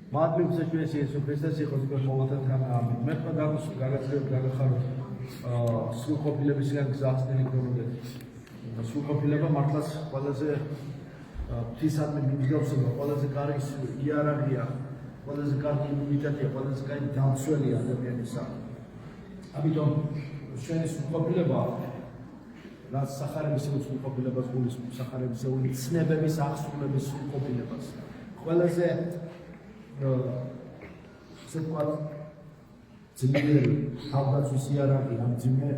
მადლობს ჩვენს იესო ქრისტეს იყოს ყოველთა თანამი. მე თქვა გაგახაროთ სრულყოფილებისგან გზახსნილი ქრონოდეთ. სრულყოფილება მართლაც ყველაზე ღვთისადმი მიმსგავსება, ყველაზე კარგი იარაღია, ყველაზე კარგი იმუნიტეტია, ყველაზე კარგი დამცველია ადამიანისა. ამიტომ ჩვენი სრულყოფილება რაც სახარებისეული სრულყოფილებას გულისხმობს, სახარებისეული ცნებების აღსრულების სრულყოფილებას. ყველაზე ასე ვთქვათ, ძლიერი თავდაცვის იარაღი ამ ძიმე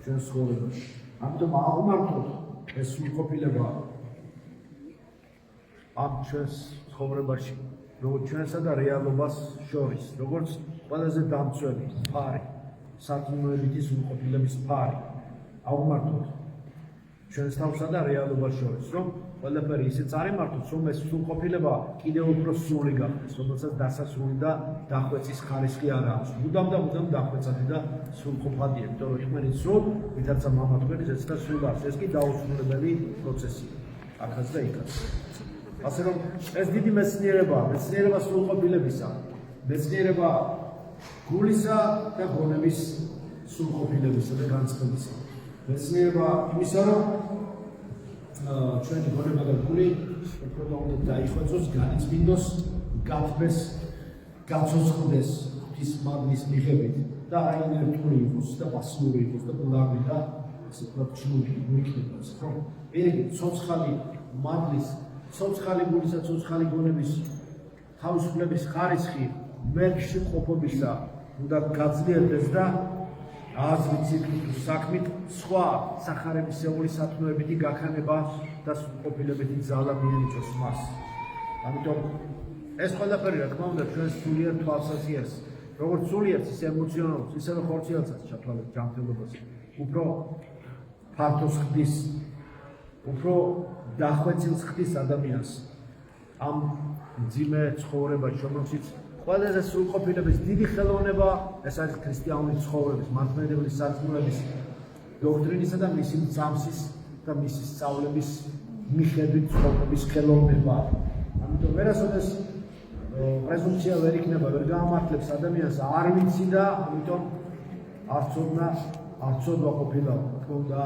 ჩვენს ცხოვრებაში. ამიტომ აღმართოთ ეს სრულყოფილება ამ ჩვენს ცხოვრებაში, როგორც ჩვენსა და რეალობას შორის, როგორც ყველაზე დამცველი ფარი, სარწმუნოებითი სრულყოფილების ფარი. აღმართოთ ჩვენს თავსა და რეალობას შორის, რომ ყველაფერი ისე წარიმართოთ, რომ ეს სრულყოფილება კიდევ უფრო სრული გახდეს, რომელსაც დასასრული და დახვეწის ხარისხი არ აქვს. მუდამ და მუდამ დახვეწადი და სრულყოფადია, იმიტომ რომ თქვენი სრულ, ვიძაცა მამა თქვენი ზეცდა სრულ არის. ეს კი დაუსრულებელი პროცესია, აქაც და იქაც. ასე რომ ეს დიდი მეცნიერებაა, მეცნიერება სრულყოფილებისა, მეცნიერება გულისა და გონების სრულყოფილებისა და განწყობისა. მეცნიერება იმისა, რომ ჩვენი გონება და გული უფრო უნდა დაიხვეწოს, განიწმინდოს, გათბეს, გაცოცხლდეს ღვთის მადლის მიღებით და აინერტული იყოს და პასიური იყოს და ბლაგვი და ასე ვთქვათ ჩინური მოიქნებას, რომ პირიქით ცოცხალი მადლის, ცოცხალი გულისა, ცოცხალი გონების თავისუფლების ხარისხი მერქში ყოფობისა უნდა გაძლიერდეს და აზრით, სიკვდილით, საქმით სხვა სახარებისეული სათნოებითი გაქანება და სრულყოფილებითი ძალა მიენიჭოს მას. ამიტომ ეს ყველაფერი რა თქმა უნდა ჩვენს სულიერ თვალსაზრისს, როგორც სულიერს, ისე ემოციონალურს, ისევე ხორციელსაც ჩათვალებთ ჯანმრთელობას. უფრო ფართოს ხდის, უფრო დახვეწილს ხდის ადამიანს ამ მძიმე ცხოვრებაში, რომელშიც ყველაზე სრულყოფილების დიდი ხელოვნება ეს არის ქრისტიანული ცხოვრების, მართლმადიდებლური სარწმუნოების დოქტრინისა და მისი მძამსის და მისი სწავლების მიხედვით ცხოვრების ხელოვნება. ამიტომ ვერასოდეს პრეზუმპცია ვერ იქნება, ვერ გაამართლებს ადამიანს, არ ვიცი და ამიტომ არ ცოდვა ყოფილა, თქო და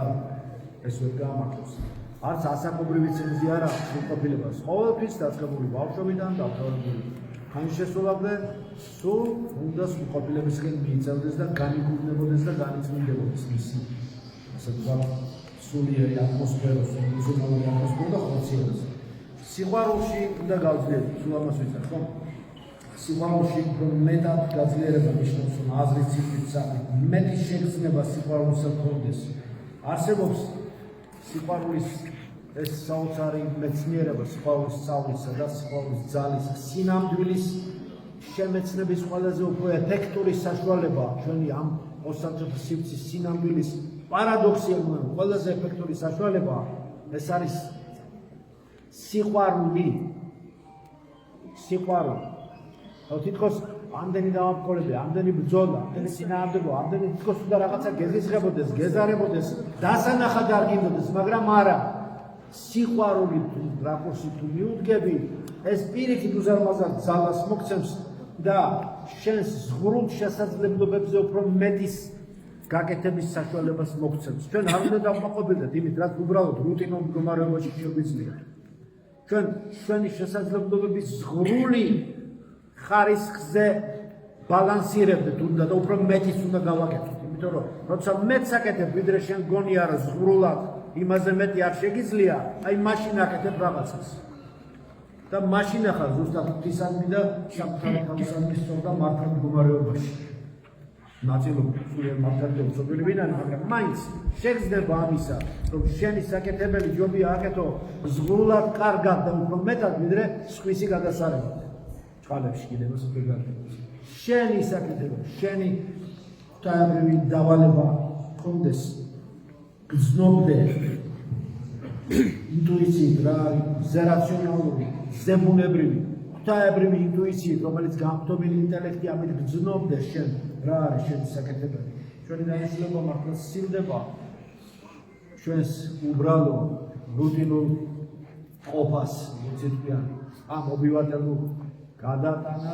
ეს ვერ გაამართლებს. არც ასაკობრივი ცენზი არ აქვს სრულყოფილებას. ყოველთვის დაწყებული ბავშვობიდან დამთავრებული ან შესულამდე სულ უნდა სრულყოფილებისკენ მიიწევდეს და განიკურნებოდეს და განიწმინდებოდეს მისი ასე ვთქვათ სულიერი ატმოსფეროს, მუსიკალური ატმოსფერო და ხორციელს. სიყვარულში უნდა გავძლიერდეს, სულ ამას ვიცით, ხო? სიყვარულში უფრო მეტად გაძლიერება ნიშნავს, რომ აზრით, სიკვდილით, საქმით მეტი შეგრძნება სიყვარულისა გქონდეს. არსებობს სიყვარულის ეს საოცარი მეცნიერება, სიყვარულის სწავლისა და სიყვარულის ძალის, სინამდვილის შემეცნების ყველაზე უფრო ეფექტური საშუალება ჩვენი ამ ოსამშობლოს სივრცის სინამდვილის პარადოქსია, ყველაზე ეფექტური საშუალება ეს არის სიყვარული. თითქოს ამდენი დავამყოლები, ამდენი ბრძოლა, ამდენი წინააღმდეგობა, ამდენი თითქოს უნდა რაღაცა გეზიზღებოდეს, გეზარებოდეს, დასანახად არ გინდოდეს, მაგრამ არა. სიყვარული რაკურსი თუ მიუდგები, ეს პირიქით უზარმაზარ ძალას მოგცემს და შენს ზღვრულ შესაძლებლობებზე უფრო მეტის გაკეთების საშუალებას მოგცემს. ჩვენ არ უნდა დავმაყობილდეთ იმით, რაც უბრალოდ რუტინულ მდგომარეობაში შეგვიძლია. ჩვენ ჩვენი შესაძლებლობების ზღვრული ხარისხზე ბალანსირებდეთ უნდა და უფრო მეტის უნდა გავაკეთოთ. იმიტომ რომ როცა მეტს აკეთებ, ვიდრე შენ გონია რა ზღვრულად იმაზე მეტი არ შეგიძლია, აი მაშინ აკეთებ რაღაცას. და მაშინ ახლა ზუსტად ღვთისადმი და საკუთარი თავისადმი სწორ და მართალ მდგომარეობაში. ნაწილობრივ სულიერ მართალია უცნობელი ვინან, მაგრამ მაინც შეგრძნება ამისა, რომ შენი საკეთებელი ჯობია აკეთო ზღვრულად კარგად და უფრო მეტად, ვიდრე სხვისი გადასარევად. წყალებში კიდევ ასეთი გარკვეულს. შენი საკეთებელი, შენი ღვთაებრივი დავალება კონდეს გრძნობდე ინტუიციით რა არის ზერაციონალური, ზებუნებრივი, ღვთაებრივი ინტუიციით, რომელიც გამხდომილი ინტელექტი ამით გრძნობდე შენ რა არის შენი საკეთებელი. ჩვენი დანიშნულება მართლა სცილდება ჩვენს უბრალო რუტინულ ყოფას, მოწითვიან ამ ობივატელურ გადატანა,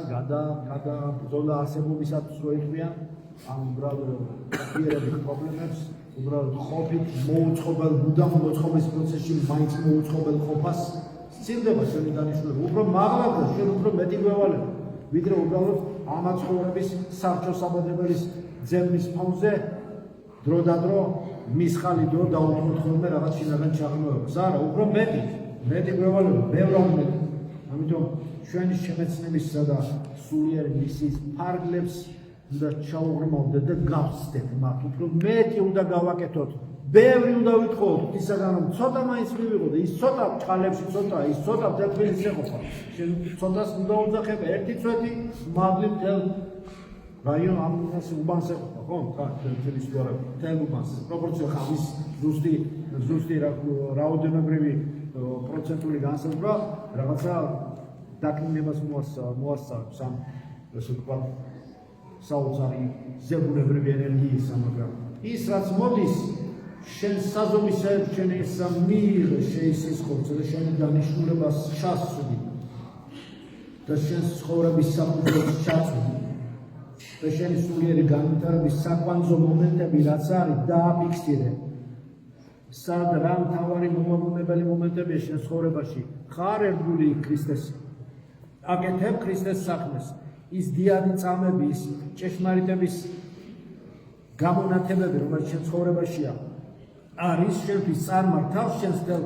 გადაბრძოლა არსებობისათვის რო იყვიან, ან უბრალოდ პირების პრობლემებს, უბრალოდ ყოფით მოუწყობელ მუდამ მოწყობის პროცესში მაინც მოუწყობელ ყოფას სცილდება შენი დანიშნულება. უფრო მაღლა და შენ უფრო მეტი გვევალებ, ვიდრე უბრალოდ ამა ცხოვრების სარჩო-საბადებელის ძებნის ფონზე დრო და დრო მისხალი დრო დაუთმოთ ხოლმე რაღაც შინაგან ჩაღრმავებას. არა, უფრო მეტი გვევალებ, ბევრად მეტი. ამიტომ ჩვენი შემეცნებისა და სულიერი მისიის ფარგლებს უნდა ჩაუღრმავდეთ და გავხსნით მათ. უფრო მეტი უნდა გავაკეთოთ. ბევრი უნდა ვითხოვოთ ღვთისაგან, რომ ცოტა მაინც მივიღოთ. ის ცოტა წყალებში ცოტაა, ის ცოტა თბილისში ეყოფა. შენ ცოტას უნდა უძახებ, ერთი წვეთი მადლი მთელ რაიონ ამ უბანს ეყოფა, ხო? თბილისის მთელ უბანს. პროპორცია ხამის ზუსტი რაოდენობრივი პროცენტული განსაზღვრა რაღაცა დაკნინებას მოასწავებს ამ ესე ვთქვათ საოცარი ზებუნებრივი ენერგიისა, მაგრამ ის რაც მოდის შენ საზომის საერთაშორისო მიიღე შეისის ხორცე და შენი დანიშნულებას ჩასწვდი და შენ ცხოვრების საფუძველს ჩაწვდი და შენი სულიერი განვითარების საკვანძო მომენტები რაც არის დააფიქსირე. სად რა მთავარი მომავალებელი მომენტებია შენ ცხოვრებაში? ხარ ერთგული ქრისტეს, აკეთებ ქრისტეს საქმეს. ის დიადი წამები, ის ჭეშმარიტების გამონათებები, რომელიც შენ ცხოვრებაშია, არის შენთვის წარმართავს შენს თელ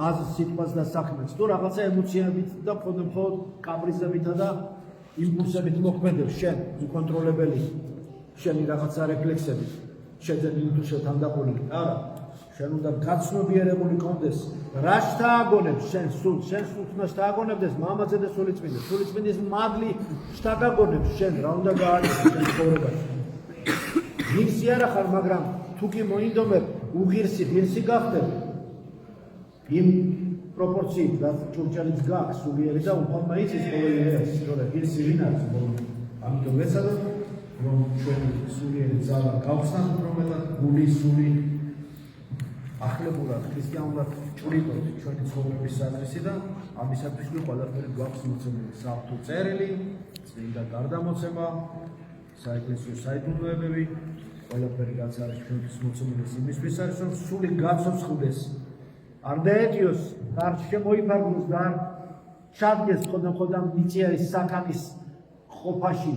აზრს, სიტყვას და საქმეს. თუ რაღაცა ემოციებით და მხოლოდ კაპრიზებითა და იმპულსებით მოქმედებს შენ უკონტროლებელი, შენი რაღაცა რეფლექსებით, შეძენილი თუ შეთანდაყოლილი. არა, შენ უნდა გაცნობიერებული კონდეს. რა შთააგონებს შენ სულს? შენ სულს უნდა შთააგონებდეს მამაძე და სულიწმინდა. სულიწმინდის მადლი შთაგაგონებს შენ რა უნდა გააკეთო შენ ცხოვრებაში. ღირსი არა ხარ, მაგრამ თუ კი მოინდომებ უღირსი გახდებ იმ პროპორციით, რაც ჭურჭელიც გაქვს სულიერი და უფალმა იცის ყოველი დღეს, რომ ღირსი ვინ არის ბოლომდე. ამიტომ ვეცადოთ, რომ ჩვენი სულიერი ძალა გავხსნათ რომელად გული სული ახლებურად ქრისტიანულად ჭრიდოთ ჩვენი ცხოვრების საკრისი და ამისათვის ყველაფერი გვაქვს მოცემული საღვთო წერილი, წმინდა გარდამოცემა, საეკლესიო საიდუმლოებები, ყველაფერი რაც არის ჩვენთვის მოცემული იმისთვის არის, რომ სული გაცოცხლდეს, არ დაეტიოს, არ შემოიფარგლოს და არ ჩადგეს ხოდამ მიწიარის საქანის ყოფაში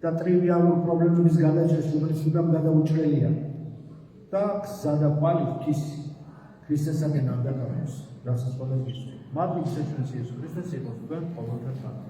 და ტრივიალურ პრობლემების გადაჭრაში, რომელიც უდამ გადაუჭრელია. და გზა და ყვალი ღვთის ქრისტესაგან არ დაკავებს, რასაც ყველას გისურვებთ. მადლი გისურვებთ იესო ქრისტეს, იყოს თქვენ ყოველთა თანა.